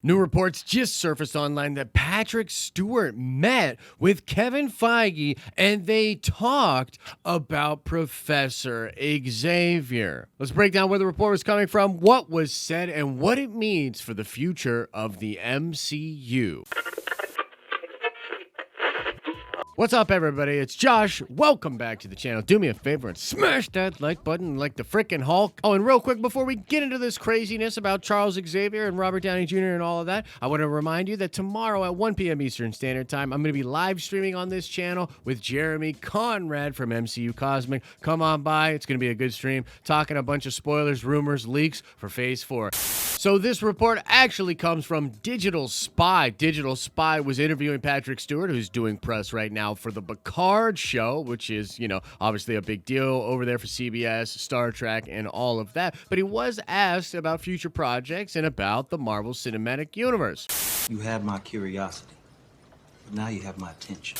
New reports just surfaced online that Patrick Stewart met with Kevin Feige and they talked about Professor Xavier. Let's break down where the report was coming from, what was said, and what it means for the future of the MCU. What's up, everybody? It's Josh. Welcome back to the channel. Do me a favor and smash that like button like the frickin' Hulk. Oh, and real quick, before we get into this craziness about Charles Xavier and Robert Downey Jr. and all of that, I want to remind you that tomorrow at 1 p.m. Eastern Standard Time, I'm going to be live streaming on this channel with Jeremy Conrad from MCU Cosmic. Come on by. It's going to be a good stream, talking a bunch of spoilers, rumors, leaks for Phase 4. So this report actually comes from Digital Spy. Digital Spy was interviewing Patrick Stewart, who's doing press right now for the Picard show, which is, obviously a big deal over there for CBS, Star Trek, and all of that. But he was asked about future projects and about the Marvel Cinematic Universe. You had my curiosity, but now you have my attention.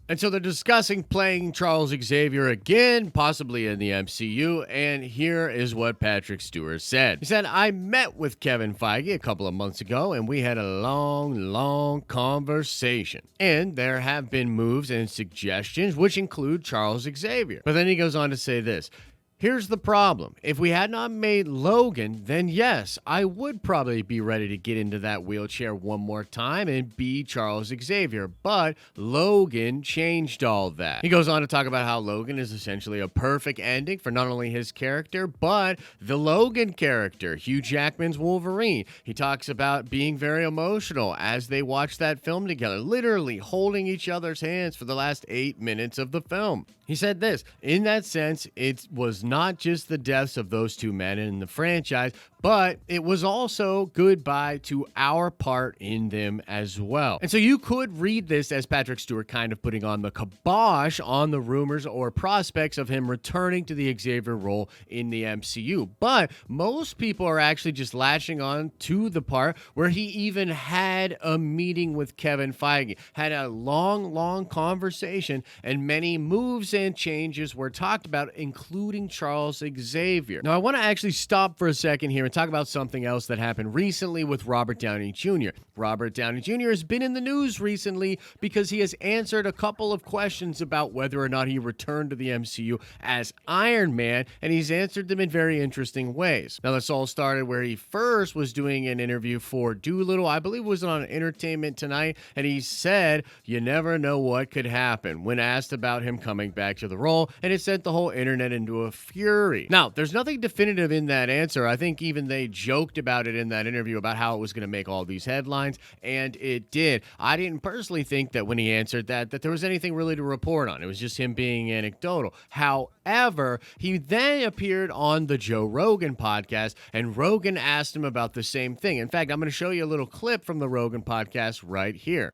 And so they're discussing playing Charles Xavier again, possibly in the MCU, and here is what Patrick Stewart said. He said, I met with Kevin Feige a couple of months ago, and we had a long conversation. And there have been moves and suggestions, which include Charles Xavier. But then he goes on to say this. Here's the problem. If we had not made Logan, then yes, I would probably be ready to get into that wheelchair one more time and be Charles Xavier. But Logan changed all that. He goes on to talk about how Logan is essentially a perfect ending for not only his character, but the Logan character, Hugh Jackman's Wolverine. He talks about being very emotional as they watch that film together, literally holding each other's hands for the last 8 minutes of the film. He said this, in that sense, it was not just the deaths of those two men in the franchise, but it was also goodbye to our part in them as well. And so you could read this as Patrick Stewart kind of putting on the kibosh on the rumors or prospects of him returning to the Xavier role in the MCU. But most people are actually just latching on to the part where he even had a meeting with Kevin Feige, had a long conversation, and many moves and changes were talked about, including Charles Xavier. Now, I want to actually stop for a second here and talk about something else that happened recently with Robert Downey Jr. Robert Downey Jr. has been in the news recently because he has answered a couple of questions about whether or not he returned to the MCU as Iron Man, and he's answered them in very interesting ways. Now, this all started where he first was doing an interview for Doolittle, I believe it was on Entertainment Tonight, and he said, you never know what could happen when asked about him coming back to the role, and it sent the whole internet into a fury. Now, there's nothing definitive in that answer. I think even they joked about it in that interview about how it was going to make all these headlines, and it did. I didn't personally think that when he answered that there was anything really to report on. It was just him being anecdotal. However, he then appeared on the Joe Rogan podcast, and Rogan asked him about the same thing. In fact, I'm going to show you a little clip from the Rogan podcast right here.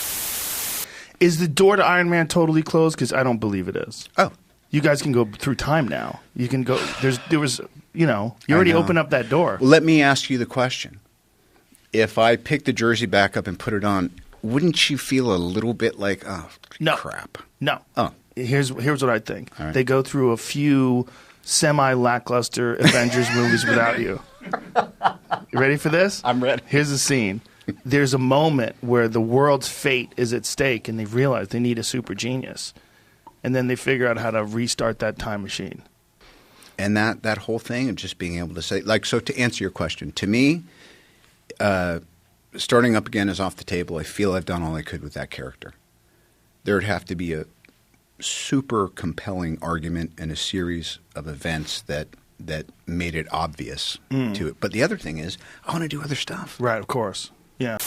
Is the door to Iron Man totally closed? Because I don't believe it is. Oh. You guys can go through time now. You can go. You already opened up that door. Well, let me ask you the question. If I pick the jersey back up and put it on, wouldn't you feel a little bit like, oh, no. crap? No. Oh. Here's what I think. All right. They go through a few semi-lackluster Avengers movies without you. You ready for this? I'm ready. Here's the scene. There's a moment where the world's fate is at stake, and they realize they need a super genius. And then they figure out how to restart that time machine. And that whole thing of just being able to say, so to answer your question, to me, starting up again is off the table. I feel I've done all I could with that character. There would have to be a super compelling argument and a series of events that made it obvious to it. But the other thing is, I want to do other stuff. Right, of course. Yeah.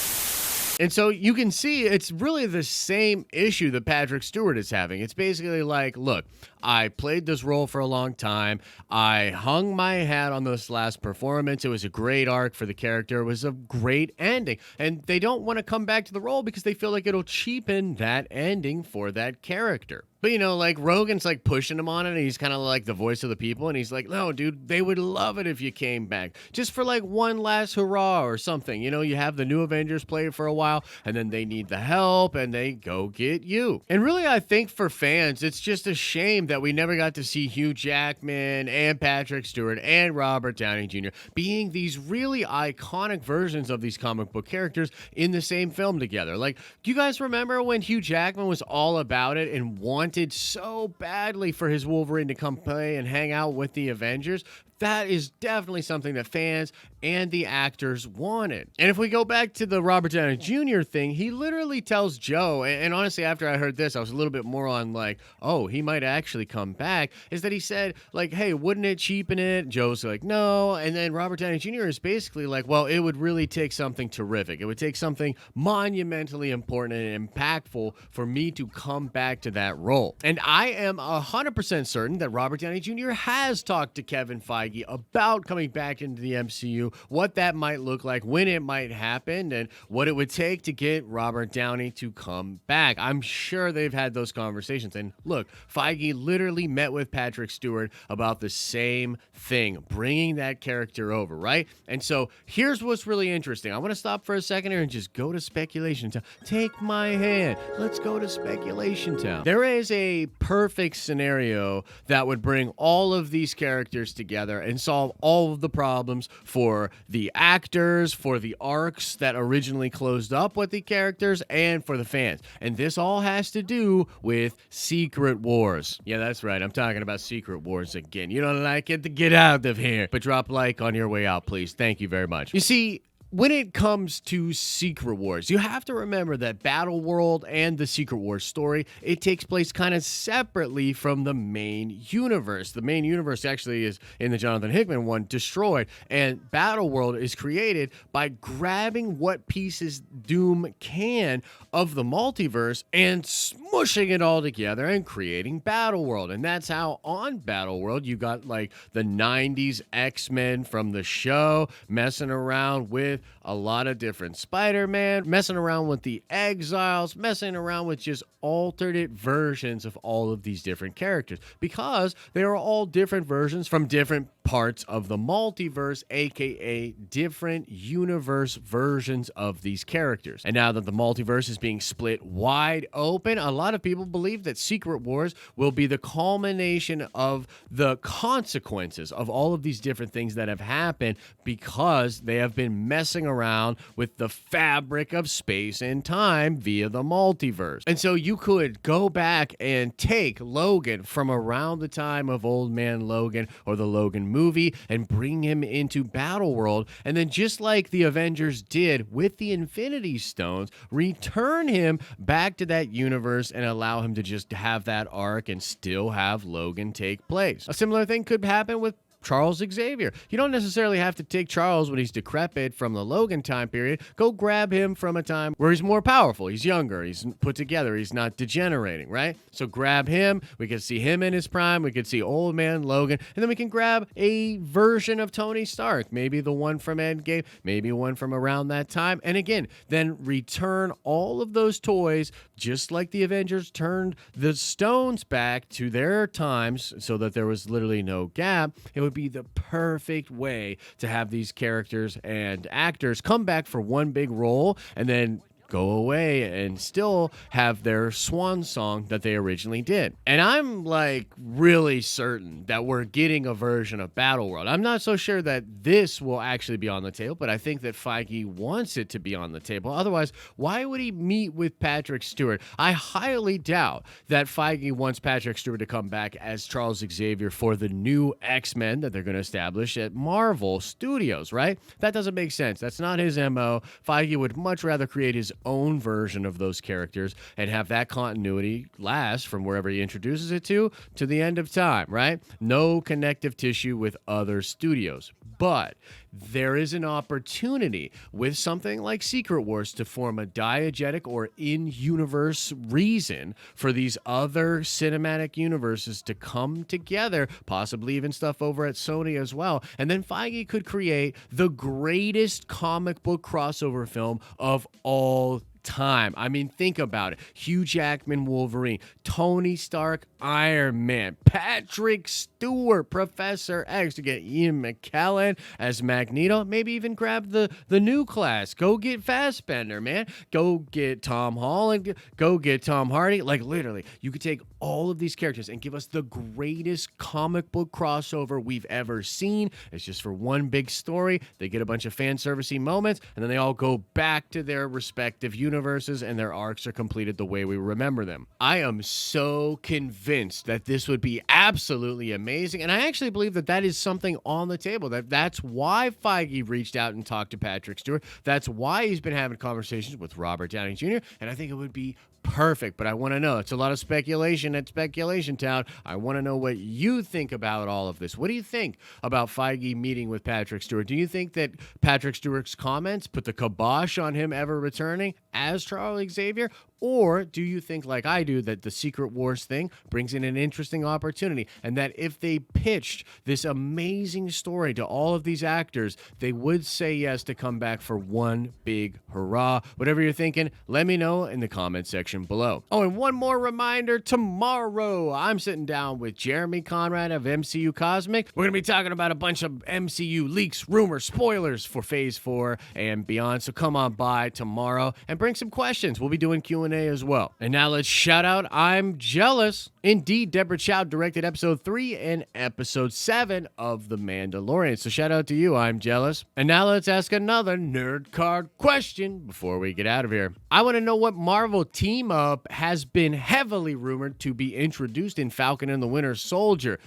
And so you can see it's really the same issue that Patrick Stewart is having. It's basically like, look, I played this role for a long time. I hung my hat on this last performance. It was a great arc for the character. It was a great ending. And they don't want to come back to the role because they feel like it'll cheapen that ending for that character. But, like Rogan's like pushing him on it, and he's kind of like the voice of the people, and he's like, no, dude, they would love it if you came back. Just for like one last hurrah or something. You have the new Avengers play it for a while, and then they need the help, and they go get you. And really, I think for fans, it's just a shame that we never got to see Hugh Jackman and Patrick Stewart and Robert Downey Jr. being these really iconic versions of these comic book characters in the same film together. Like, do you guys remember when Hugh Jackman was all about it and wanted so badly for his Wolverine to come play and hang out with the Avengers? That is definitely something that fans and the actors wanted. And if we go back to the Robert Downey Jr. thing, he literally tells Joe, and honestly, after I heard this, I was a little bit more on like, oh, he might actually come back, is that he said, like, hey, wouldn't it cheapen it? Joe's like, no. And then Robert Downey Jr. is basically like, well, it would really take something terrific. It would take something monumentally important and impactful for me to come back to that role. And I am 100% certain that Robert Downey Jr. has talked to Kevin Feige about coming back into the MCU, what that might look like, when it might happen, and what it would take to get Robert Downey to come back. I'm sure they've had those conversations. And look, Feige literally met with Patrick Stewart about the same thing, bringing that character over, right? And so here's what's really interesting. I want to stop for a second here and just go to speculation town. Take my hand. Let's go to speculation town. There is a perfect scenario that would bring all of these characters together and solve all of the problems for the actors, for the arcs that originally closed up with the characters, and for the fans. And this all has to do with Secret Wars. Yeah, that's right. I'm talking about Secret Wars again. You don't like it? Get out of here. But drop like on your way out, please. Thank you very much. You see, when it comes to Secret Wars, you have to remember that Battle World and the Secret Wars story, it takes place kind of separately from the main universe. The main universe actually is, in the Jonathan Hickman one, destroyed, and Battle World is created by grabbing what pieces Doom can of the multiverse and smushing it all together and creating Battle World. And that's how on Battle World you got like the 90s X-Men from the show messing around with a lot of different Spider-Man, messing around with the Exiles, messing around with just alternate versions of all of these different characters, because they are all different versions from different parts of the multiverse, aka different universe versions of these characters. And now that the multiverse is being split wide open, a lot of people believe that Secret Wars will be the culmination of the consequences of all of these different things that have happened, because they have been messing around with the fabric of space and time via the multiverse. And so you could go back and take Logan from around the time of Old Man Logan or the Logan movie and bring him into Battle World, and then just like the Avengers did with the Infinity Stones, return him back to that universe and allow him to just have that arc and still have Logan take place. A similar thing could happen with Charles Xavier. You don't necessarily have to take Charles when he's decrepit from the Logan time period. Go grab him from a time where he's more powerful, he's younger, he's put together, he's not degenerating, right? So grab him. We can see him in his prime. We could see Old Man Logan. And then we can grab a version of Tony Stark, maybe the one from Endgame, maybe one from around that time. And again, then return all of those toys, just like the Avengers turned the stones back to their times so that there was literally no gap. It would be the perfect way to have these characters and actors come back for one big role and then go away and still have their swan song that they originally did. And I'm like really certain that we're getting a version of Battle World. I'm not so sure that this will actually be on the table, but I think that Feige wants it to be on the table. Otherwise, why would he meet with Patrick Stewart? I highly doubt that Feige wants Patrick Stewart to come back as Charles Xavier for the new X-Men that they're going to establish at Marvel Studios, right? That doesn't make sense. That's not his MO. Feige would much rather create his own version of those characters and have that continuity last from wherever he introduces it to the end of time, right? No connective tissue with other studios. But there is an opportunity with something like Secret Wars to form a diegetic or in-universe reason for these other cinematic universes to come together, possibly even stuff over at Sony as well. And then Feige could create the greatest comic book crossover film of all time. I mean, think about it. Hugh Jackman, Wolverine, Tony Stark, Iron Man, Patrick Stewart, Professor X, to get Ian McKellen as Magneto, maybe even grab the new class. Go get Fassbender, man. Go get Tom Holland. Go get Tom Hardy. Like, literally, you could take all of these characters and give us the greatest comic book crossover we've ever seen. It's just for one big story. They get a bunch of fan servicey moments, and then they all go back to their respective universes, and their arcs are completed the way we remember them. I am so convinced that this would be absolutely amazing, and I actually believe that that is something on the table. That's why Feige reached out and talked to Patrick Stewart. That's why he's been having conversations with Robert Downey Jr., and I think it would be perfect, but I want to know. It's a lot of speculation at Speculation Town. I want to know what you think about all of this. What do you think about Feige meeting with Patrick Stewart? Do you think that Patrick Stewart's comments put the kibosh on him ever returning as Charles Xavier? Or do you think, like I do, that the Secret Wars thing brings in an interesting opportunity, and that if they pitched this amazing story to all of these actors, they would say yes to come back for one big hurrah? Whatever you're thinking, let me know in the comment section below. Oh, and one more reminder, tomorrow I'm sitting down with Jeremy Conrad of MCU Cosmic. We're going to be talking about a bunch of MCU leaks, rumors, spoilers for Phase 4 and beyond, so come on by tomorrow and bring some questions. We'll be doing Q&A as well. And now let's shout out I'm Jealous. Indeed, Deborah Chow directed episode 3 and episode 7 of The Mandalorian. So shout out to you, I'm Jealous. And now let's ask another nerd card question before we get out of here. I want to know what Marvel team up has been heavily rumored to be introduced in Falcon and the Winter Soldier.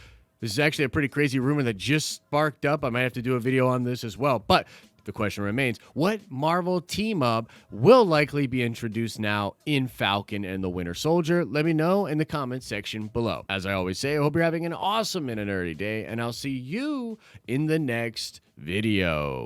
This is actually a pretty crazy rumor that just sparked up. I might have to do a video on this as well. But the question remains, what Marvel team-up will likely be introduced now in Falcon and the Winter Soldier? Let me know in the comment section below. As I always say, I hope you're having an awesome and a nerdy day, and I'll see you in the next video.